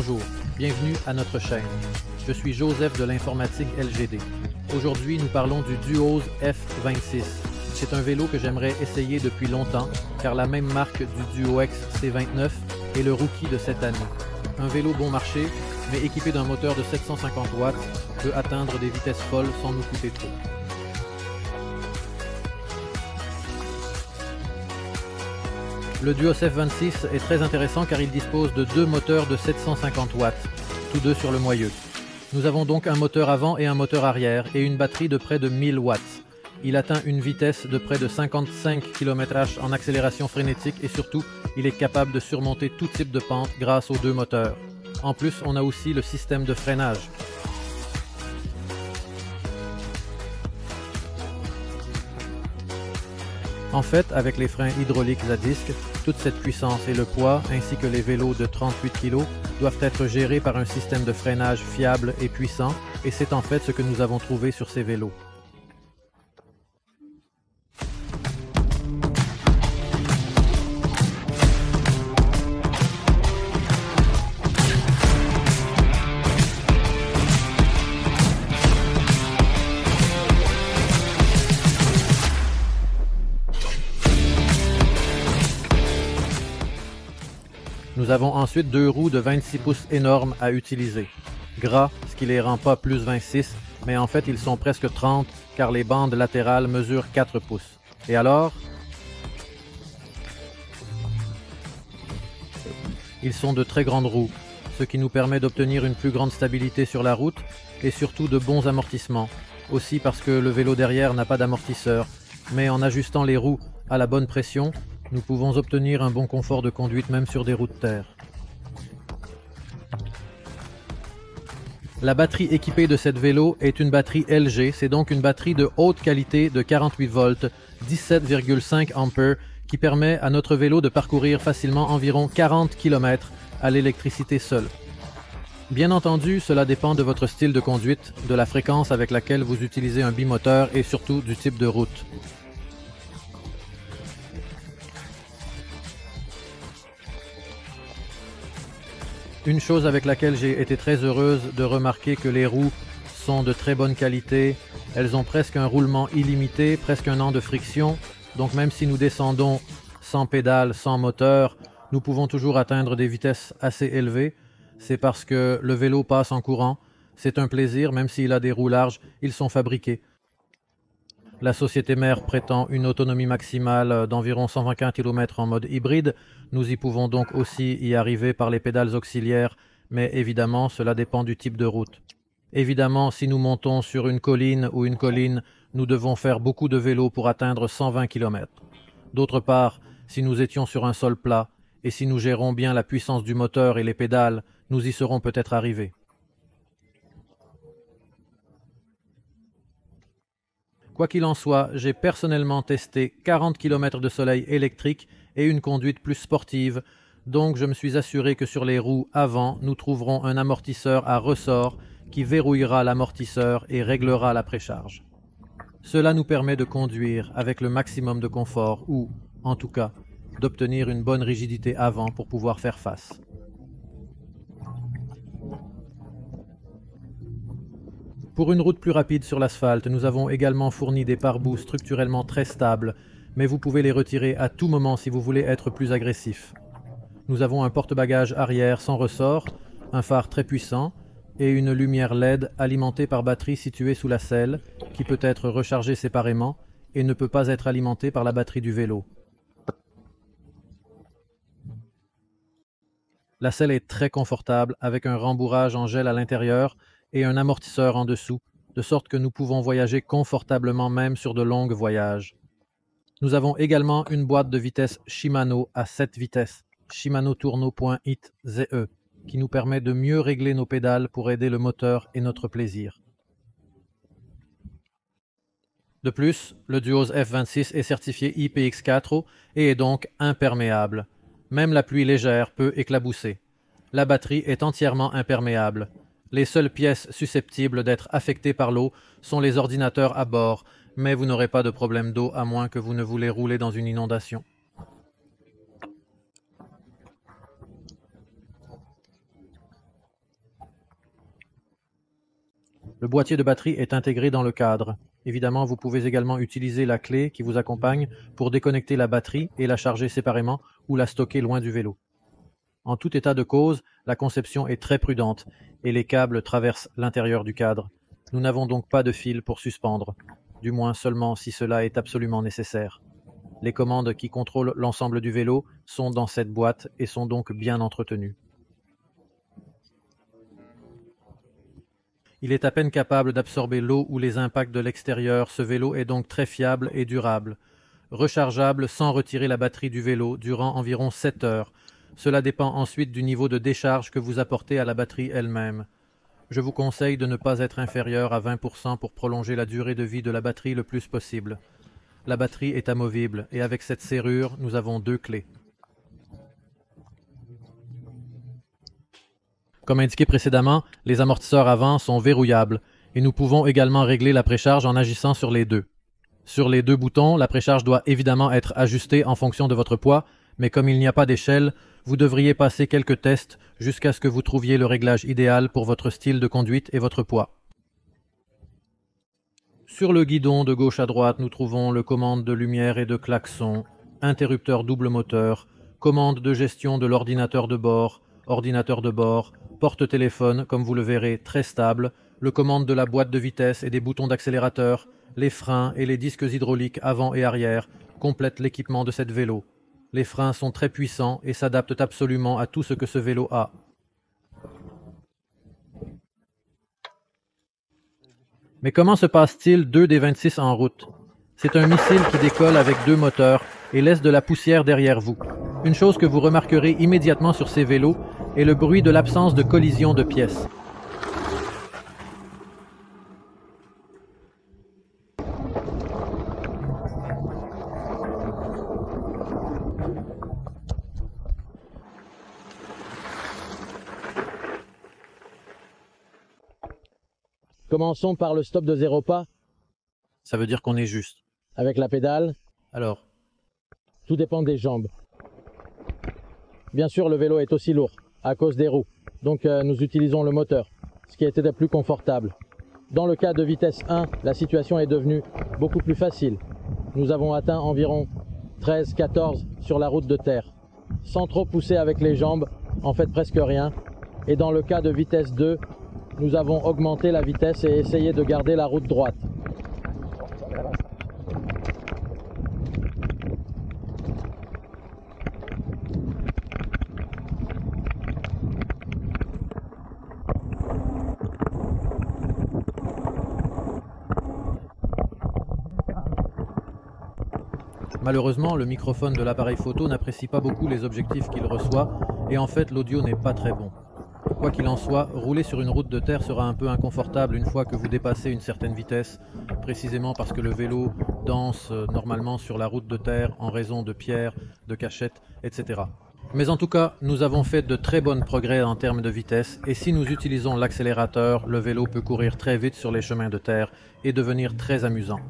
Bonjour, bienvenue à notre chaîne. Je suis Joseph de l'informatique LGD. Aujourd'hui, nous parlons du Duos F26. C'est un vélo que j'aimerais essayer depuis longtemps, car la même marque du Duo-X C29 est le rookie de cette année. Un vélo bon marché, mais équipé d'un moteur de 750 watts, peut atteindre des vitesses folles sans nous coûter trop. Le Duos F26 est très intéressant car il dispose de deux moteurs de 750 watts, tous deux sur le moyeu. Nous avons donc un moteur avant et un moteur arrière et une batterie de près de 1000 watts. Il atteint une vitesse de près de 55 km/h en accélération frénétique et surtout, il est capable de surmonter tout type de pente grâce aux deux moteurs. En plus, on a aussi le système de freinage. En fait, avec les freins hydrauliques à disque, toute cette puissance et le poids, ainsi que les vélos de 38 kg, doivent être gérés par un système de freinage fiable et puissant, et c'est en fait ce que nous avons trouvé sur ces vélos. Nous avons ensuite deux roues de 26 pouces énormes à utiliser. Gras, ce qui les rend pas plus 26, mais en fait ils sont presque 30 car les bandes latérales mesurent 4 pouces. Et alors? Ils sont de très grandes roues, ce qui nous permet d'obtenir une plus grande stabilité sur la route et surtout de bons amortissements. Aussi parce que le vélo derrière n'a pas d'amortisseur, mais en ajustant les roues à la bonne pression, nous pouvons obtenir un bon confort de conduite même sur des routes de terre. La batterie équipée de cette vélo est une batterie LG, c'est donc une batterie de haute qualité de 48 volts, 17,5 ampères, qui permet à notre vélo de parcourir facilement environ 40 km à l'électricité seule. Bien entendu, cela dépend de votre style de conduite, de la fréquence avec laquelle vous utilisez un bimoteur et surtout du type de route. Une chose avec laquelle j'ai été très heureuse de remarquer que les roues sont de très bonne qualité, elles ont presque un roulement illimité, presque un an de friction, donc même si nous descendons sans pédale, sans moteur, nous pouvons toujours atteindre des vitesses assez élevées. C'est parce que le vélo passe en courant, c'est un plaisir, même s'il a des roues larges, ils sont fabriqués. La société mère prétend une autonomie maximale d'environ 125 km en mode hybride. Nous y pouvons donc aussi y arriver par les pédales auxiliaires, mais évidemment, cela dépend du type de route. Évidemment, si nous montons sur une colline ou une colline, nous devons faire beaucoup de vélo pour atteindre 120 km. D'autre part, si nous étions sur un sol plat, et si nous gérons bien la puissance du moteur et les pédales, nous y serons peut-être arrivés. Quoi qu'il en soit, j'ai personnellement testé 40 km de soleil électrique et une conduite plus sportive, donc je me suis assuré que sur les roues avant, nous trouverons un amortisseur à ressort qui verrouillera l'amortisseur et réglera la précharge. Cela nous permet de conduire avec le maximum de confort ou, en tout cas, d'obtenir une bonne rigidité avant pour pouvoir faire face. Pour une route plus rapide sur l'asphalte, nous avons également fourni des pare-boues structurellement très stables, mais vous pouvez les retirer à tout moment si vous voulez être plus agressif. Nous avons un porte-bagages arrière sans ressort, un phare très puissant et une lumière LED alimentée par batterie située sous la selle, qui peut être rechargée séparément et ne peut pas être alimentée par la batterie du vélo. La selle est très confortable avec un rembourrage en gel à l'intérieur et un amortisseur en dessous, de sorte que nous pouvons voyager confortablement même sur de longs voyages. Nous avons également une boîte de vitesse Shimano à 7 vitesses, Shimano Tourneau.it-ZE, qui nous permet de mieux régler nos pédales pour aider le moteur et notre plaisir. De plus, le Duos F26 est certifié IPX4 et est donc imperméable. Même la pluie légère peut éclabousser. La batterie est entièrement imperméable. Les seules pièces susceptibles d'être affectées par l'eau sont les ordinateurs à bord, mais vous n'aurez pas de problème d'eau à moins que vous ne voulez rouler dans une inondation. Le boîtier de batterie est intégré dans le cadre. Évidemment, vous pouvez également utiliser la clé qui vous accompagne pour déconnecter la batterie et la charger séparément ou la stocker loin du vélo. En tout état de cause, la conception est très prudente et les câbles traversent l'intérieur du cadre. Nous n'avons donc pas de fil pour suspendre, du moins seulement si cela est absolument nécessaire. Les commandes qui contrôlent l'ensemble du vélo sont dans cette boîte et sont donc bien entretenues. Il est à peine capable d'absorber l'eau ou les impacts de l'extérieur, ce vélo est donc très fiable et durable. Rechargeable sans retirer la batterie du vélo durant environ 7 heures. Cela dépend ensuite du niveau de décharge que vous apportez à la batterie elle-même. Je vous conseille de ne pas être inférieur à 20% pour prolonger la durée de vie de la batterie le plus possible. La batterie est amovible et avec cette serrure, nous avons 2 clés. Comme indiqué précédemment, les amortisseurs avant sont verrouillables et nous pouvons également régler la précharge en agissant sur les deux. Sur les 2 boutons, la précharge doit évidemment être ajustée en fonction de votre poids, mais comme il n'y a pas d'échelle, vous devriez passer quelques tests jusqu'à ce que vous trouviez le réglage idéal pour votre style de conduite et votre poids. Sur le guidon de gauche à droite, nous trouvons le commande de lumière et de klaxon, interrupteur double moteur, commande de gestion de l'ordinateur de bord, porte-téléphone, comme vous le verrez, très stable, le commande de la boîte de vitesse et des boutons d'accélérateur, les freins et les disques hydrauliques avant et arrière complètent l'équipement de cette vélo. Les freins sont très puissants et s'adaptent absolument à tout ce que ce vélo a. Mais comment se passe-t-il 2 des 26 en route? C'est un missile qui décolle avec 2 moteurs et laisse de la poussière derrière vous. Une chose que vous remarquerez immédiatement sur ces vélos est le bruit de l'absence de collision de pièces. Commençons par le stop de 0 pas. Ça veut dire qu'on est juste. Avec la pédale. Alors, tout dépend des jambes. Bien sûr, le vélo est aussi lourd, à cause des roues. Donc nous utilisons le moteur, ce qui était le plus confortable. Dans le cas de vitesse 1, la situation est devenue beaucoup plus facile. Nous avons atteint environ 13-14 sur la route de terre. Sans trop pousser avec les jambes, en fait presque rien. Et dans le cas de vitesse 2, nous avons augmenté la vitesse et essayé de garder la route droite. Malheureusement, le microphone de l'appareil photo n'apprécie pas beaucoup les objectifs qu'il reçoit et en fait l'audio n'est pas très bon. Quoi qu'il en soit, rouler sur une route de terre sera un peu inconfortable une fois que vous dépassez une certaine vitesse, précisément parce que le vélo danse normalement sur la route de terre en raison de pierres, de cachettes, etc. Mais en tout cas, nous avons fait de très bons progrès en termes de vitesse et si nous utilisons l'accélérateur, le vélo peut courir très vite sur les chemins de terre et devenir très amusant.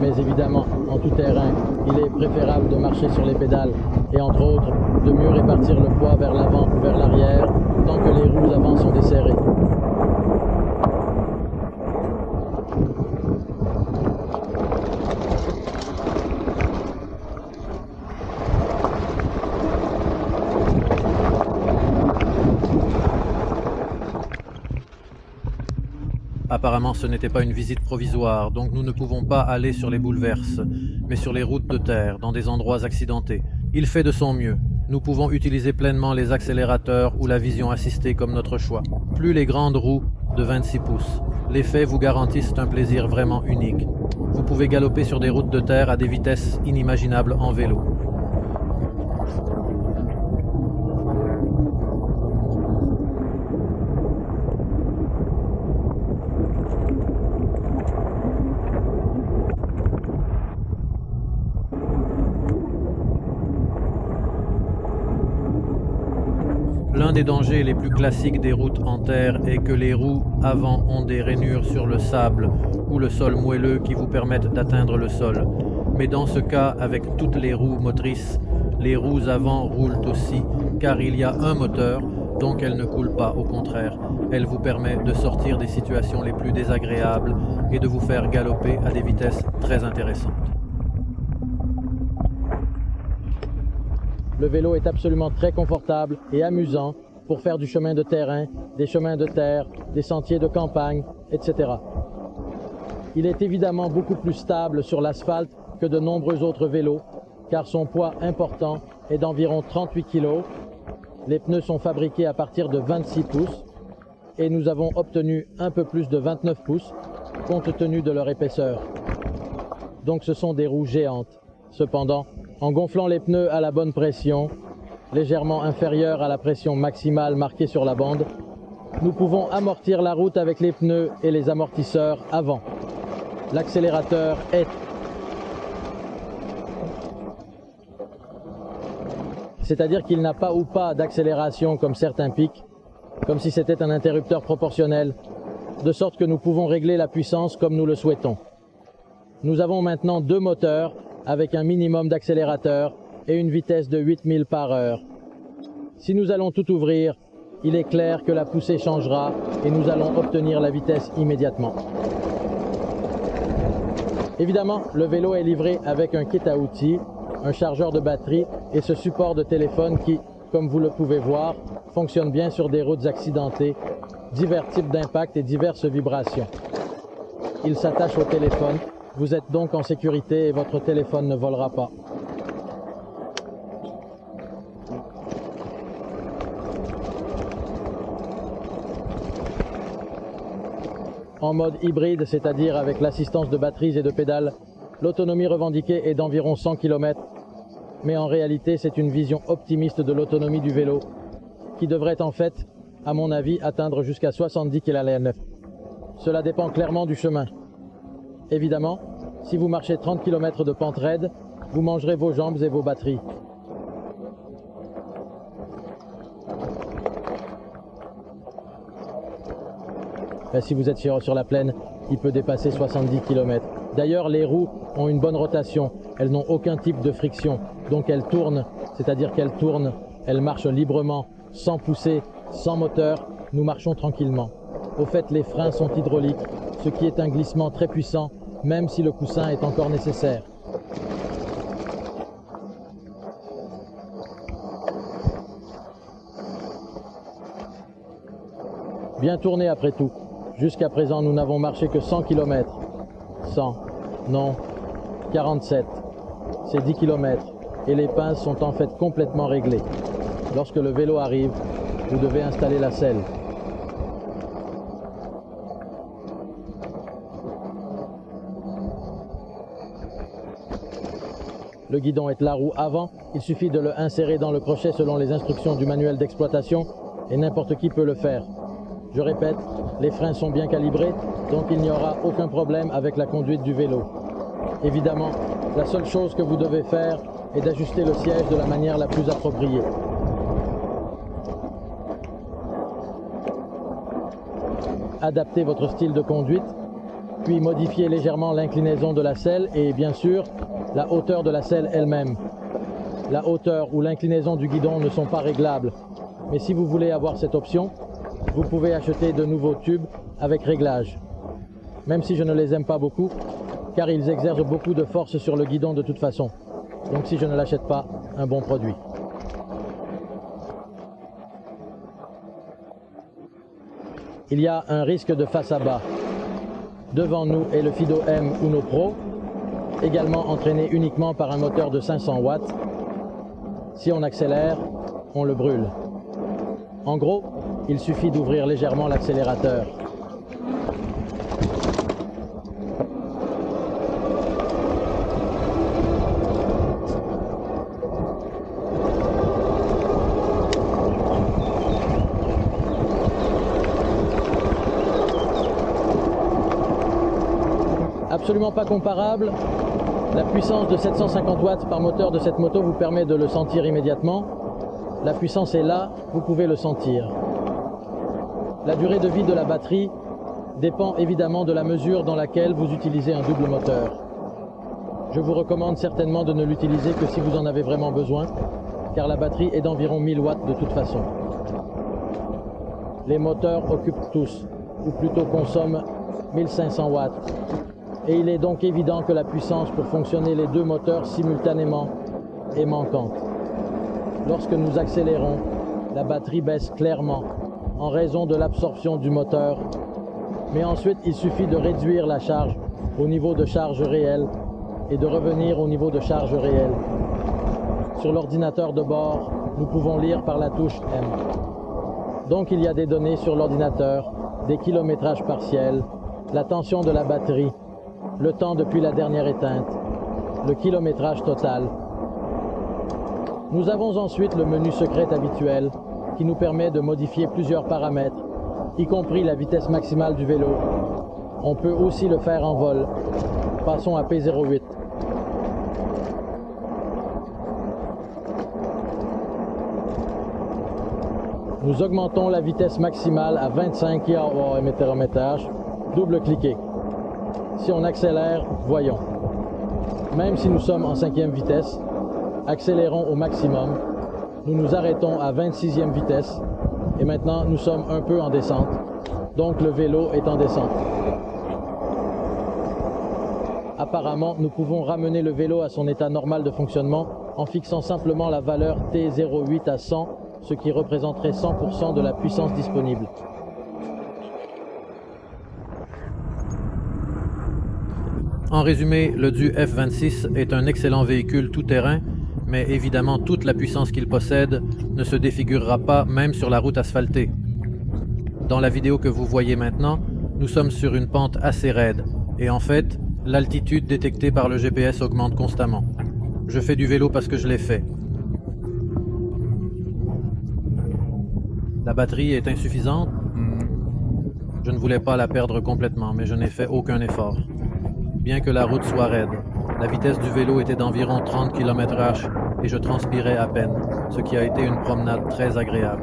Mais évidemment, en tout terrain, il est préférable de marcher sur les pédales et entre autres, de mieux répartir le poids vers l'avant ou vers l'arrière tant que les roues avant sont desserrées. Apparemment, ce n'était pas une visite provisoire, donc nous ne pouvons pas aller sur les bouleverses, mais sur les routes de terre, dans des endroits accidentés. Il fait de son mieux. Nous pouvons utiliser pleinement les accélérateurs ou la vision assistée comme notre choix. Plus les grandes roues de 26 pouces. Les faits vous garantissent un plaisir vraiment unique. Vous pouvez galoper sur des routes de terre à des vitesses inimaginables en vélo. L'un des dangers les plus classiques des routes en terre est que les roues avant ont des rainures sur le sable ou le sol moelleux qui vous permettent d'atteindre le sol. Mais dans ce cas, avec toutes les roues motrices, les roues avant roulent aussi, car il y a un moteur, Donc elle ne coule pas, au contraire, elle vous permet de sortir des situations les plus désagréables et de vous faire galoper à des vitesses très intéressantes. Le vélo est absolument très confortable et amusant pour faire du chemin de terrain, des chemins de terre, des sentiers de campagne, etc. Il est évidemment beaucoup plus stable sur l'asphalte que de nombreux autres vélos, car son poids important est d'environ 38 kg. Les pneus sont fabriqués à partir de 26 pouces et nous avons obtenu un peu plus de 29 pouces compte tenu de leur épaisseur. Donc ce sont des roues géantes. Cependant, en gonflant les pneus à la bonne pression, légèrement inférieure à la pression maximale marquée sur la bande, nous pouvons amortir la route avec les pneus et les amortisseurs avant. L'accélérateur est... C'est-à-dire qu'il n'a pas ou pas d'accélération comme certains pics, comme si c'était un interrupteur proportionnel, de sorte que nous pouvons régler la puissance comme nous le souhaitons. Nous avons maintenant 2 moteurs avec un minimum d'accélérateur et une vitesse de 8000 par heure. Si nous allons tout ouvrir, il est clair que la poussée changera et nous allons obtenir la vitesse immédiatement. Évidemment, le vélo est livré avec un kit à outils, un chargeur de batterie et ce support de téléphone qui, comme vous le pouvez voir, fonctionne bien sur des routes accidentées, divers types d'impacts et diverses vibrations. Il s'attache au téléphone, vous êtes donc en sécurité et votre téléphone ne volera pas. En mode hybride, c'est-à-dire avec l'assistance de batteries et de pédales, l'autonomie revendiquée est d'environ 100 km, mais en réalité c'est une vision optimiste de l'autonomie du vélo, qui devrait en fait, à mon avis, atteindre jusqu'à 70 km/h. Cela dépend clairement du chemin. Évidemment, si vous marchez 30 km de pente raide, vous mangerez vos jambes et vos batteries. Mais si vous êtes sur la plaine, il peut dépasser 70 km. D'ailleurs, les roues ont une bonne rotation. Elles n'ont aucun type de friction. Donc elles tournent, c'est-à-dire qu'elles tournent, elles marchent librement, sans pousser, sans moteur. Nous marchons tranquillement. Au fait, les freins sont hydrauliques, ce qui est un glissement très puissant, même si le coussin est encore nécessaire. Bien tourné après tout. Jusqu'à présent, nous n'avons marché que 100 km. 100, non, 47. C'est 10 km et les pinces sont en fait complètement réglées. Lorsque le vélo arrive, vous devez installer la selle. Le guidon est la roue avant, il suffit de le insérer dans le crochet selon les instructions du manuel d'exploitation et n'importe qui peut le faire. Je répète, les freins sont bien calibrés, donc il n'y aura aucun problème avec la conduite du vélo. Évidemment, la seule chose que vous devez faire est d'ajuster le siège de la manière la plus appropriée. Adaptez votre style de conduite, puis modifiez légèrement l'inclinaison de la selle et bien sûr, la hauteur de la selle elle-même. La hauteur ou l'inclinaison du guidon ne sont pas réglables, mais si vous voulez avoir cette option, vous pouvez acheter de nouveaux tubes avec réglage. Même si je ne les aime pas beaucoup, car ils exercent beaucoup de force sur le guidon de toute façon. Donc si je ne l'achète pas, un bon produit. Il y a un risque de face à bas. Devant nous est le Fido M Uno Pro, également entraîné uniquement par un moteur de 500 watts. Si on accélère, on le brûle. En gros, il suffit d'ouvrir légèrement l'accélérateur. Absolument pas comparable. La puissance de 750 watts par moteur de cette moto vous permet de le sentir immédiatement. La puissance est là, vous pouvez le sentir. La durée de vie de la batterie dépend évidemment de la mesure dans laquelle vous utilisez un double moteur. Je vous recommande certainement de ne l'utiliser que si vous en avez vraiment besoin, car la batterie est d'environ 1000 watts de toute façon. Les moteurs occupent tous, ou plutôt consomment 1500 watts. Et il est donc évident que la puissance pour fonctionner les deux moteurs simultanément est manquante. Lorsque nous accélérons, la batterie baisse clairement en raison de l'absorption du moteur. Mais ensuite, il suffit de réduire la charge au niveau de charge réelle et de revenir au niveau de charge réelle. Sur l'ordinateur de bord, nous pouvons lire par la touche M. Donc il y a des données sur l'ordinateur, des kilométrages partiels, la tension de la batterie, le temps depuis la dernière éteinte, le kilométrage total. Nous avons ensuite le menu secret habituel qui nous permet de modifier plusieurs paramètres, y compris la vitesse maximale du vélo. On peut aussi le faire en vol. Passons à P08. Nous augmentons la vitesse maximale à 25 km/h, double-cliquez. Si on accélère, voyons. Même si nous sommes en 5e vitesse, accélérons au maximum. Nous nous arrêtons à 26e vitesse et maintenant nous sommes un peu en descente. Donc le vélo est en descente. Apparemment, nous pouvons ramener le vélo à son état normal de fonctionnement en fixant simplement la valeur T08 à 100, ce qui représenterait 100% de la puissance disponible. En résumé, le Du F26 est un excellent véhicule tout-terrain, mais évidemment toute la puissance qu'il possède ne se défigurera pas même sur la route asphaltée. Dans la vidéo que vous voyez maintenant, nous sommes sur une pente assez raide, et en fait, l'altitude détectée par le GPS augmente constamment. Je fais du vélo parce que je l'ai fait. La batterie est insuffisante. Je ne voulais pas la perdre complètement, mais je n'ai fait aucun effort. Bien que la route soit raide, la vitesse du vélo était d'environ 30 km/h et je transpirais à peine, ce qui a été une promenade très agréable.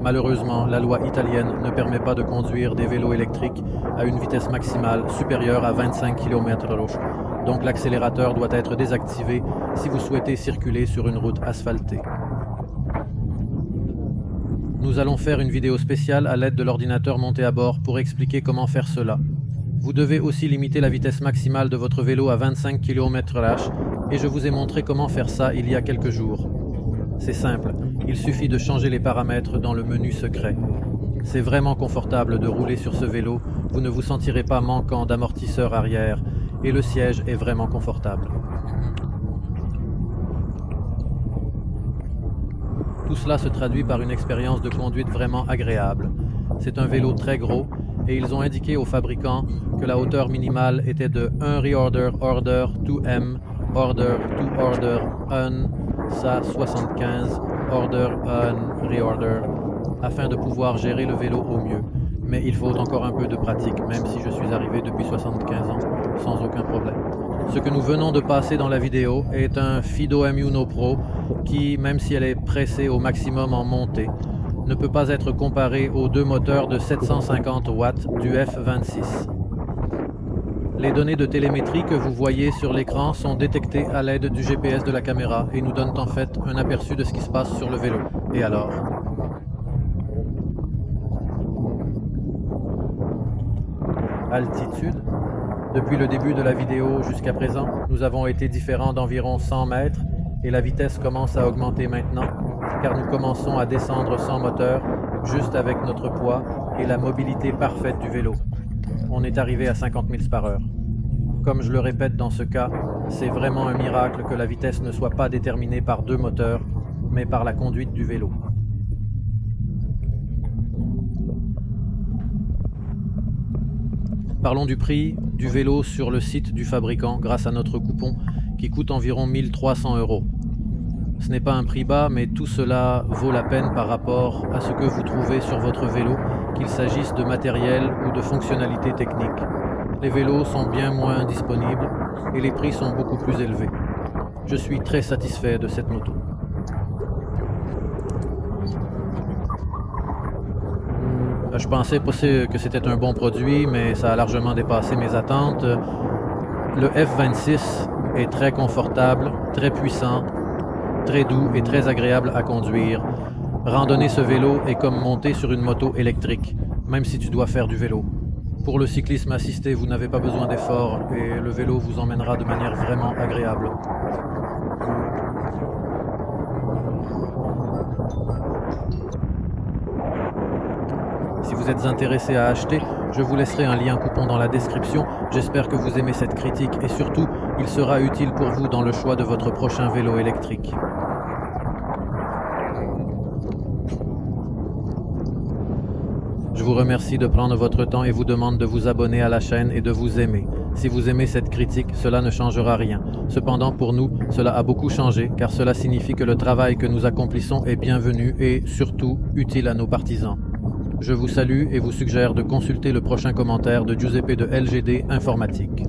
Malheureusement, la loi italienne ne permet pas de conduire des vélos électriques à une vitesse maximale supérieure à 25 km/h, donc l'accélérateur doit être désactivé si vous souhaitez circuler sur une route asphaltée. Nous allons faire une vidéo spéciale à l'aide de l'ordinateur monté à bord pour expliquer comment faire cela. Vous devez aussi limiter la vitesse maximale de votre vélo à 25 km/h et je vous ai montré comment faire ça il y a quelques jours. C'est simple, il suffit de changer les paramètres dans le menu secret. C'est vraiment confortable de rouler sur ce vélo, vous ne vous sentirez pas manquant d'amortisseur arrière et le siège est vraiment confortable. Tout cela se traduit par une expérience de conduite vraiment agréable. C'est un vélo très gros et ils ont indiqué aux fabricants que la hauteur minimale était de 1 reorder order 2M order 2 order un SA 75 order un reorder afin de pouvoir gérer le vélo au mieux. Mais il faut encore un peu de pratique, même si je suis arrivé depuis 75 ans sans aucun problème. Ce que nous venons de passer dans la vidéo est un Fido M1 Pro qui, même si elle est pressée au maximum en montée, ne peut pas être comparé aux deux moteurs de 750 watts du F26. Les données de télémétrie que vous voyez sur l'écran sont détectées à l'aide du GPS de la caméra et nous donnent en fait un aperçu de ce qui se passe sur le vélo. Et alors? Altitude. Depuis le début de la vidéo jusqu'à présent, nous avons été différents d'environ 100 mètres et la vitesse commence à augmenter maintenant car nous commençons à descendre sans moteur, juste avec notre poids et la mobilité parfaite du vélo. On est arrivé à 50 miles par heure. Comme je le répète dans ce cas, c'est vraiment un miracle que la vitesse ne soit pas déterminée par deux moteurs, mais par la conduite du vélo. Parlons du prix du vélo sur le site du fabricant grâce à notre coupon qui coûte environ 1 300 €. Ce n'est pas un prix bas, mais tout cela vaut la peine par rapport à ce que vous trouvez sur votre vélo, qu'il s'agisse de matériel ou de fonctionnalités techniques. Les vélos sont bien moins disponibles et les prix sont beaucoup plus élevés. Je suis très satisfait de cette moto. Je pensais que c'était un bon produit, mais ça a largement dépassé mes attentes. Le F26 est très confortable, très puissant, très doux et très agréable à conduire. Randonner ce vélo est comme monter sur une moto électrique, même si tu dois faire du vélo. Pour le cyclisme assisté, vous n'avez pas besoin d'efforts et le vélo vous emmènera de manière vraiment agréable. Si vous êtes intéressé à acheter, je vous laisserai un lien coupon dans la description. J'espère que vous aimez cette critique et surtout, il sera utile pour vous dans le choix de votre prochain vélo électrique. Je vous remercie de prendre votre temps et vous demande de vous abonner à la chaîne et de vous aimer. Si vous aimez cette critique, cela ne changera rien. Cependant, pour nous, cela a beaucoup changé, car cela signifie que le travail que nous accomplissons est bienvenu et, surtout, utile à nos partisans. Je vous salue et vous suggère de consulter le prochain commentaire de Giuseppe de LGD Informatique.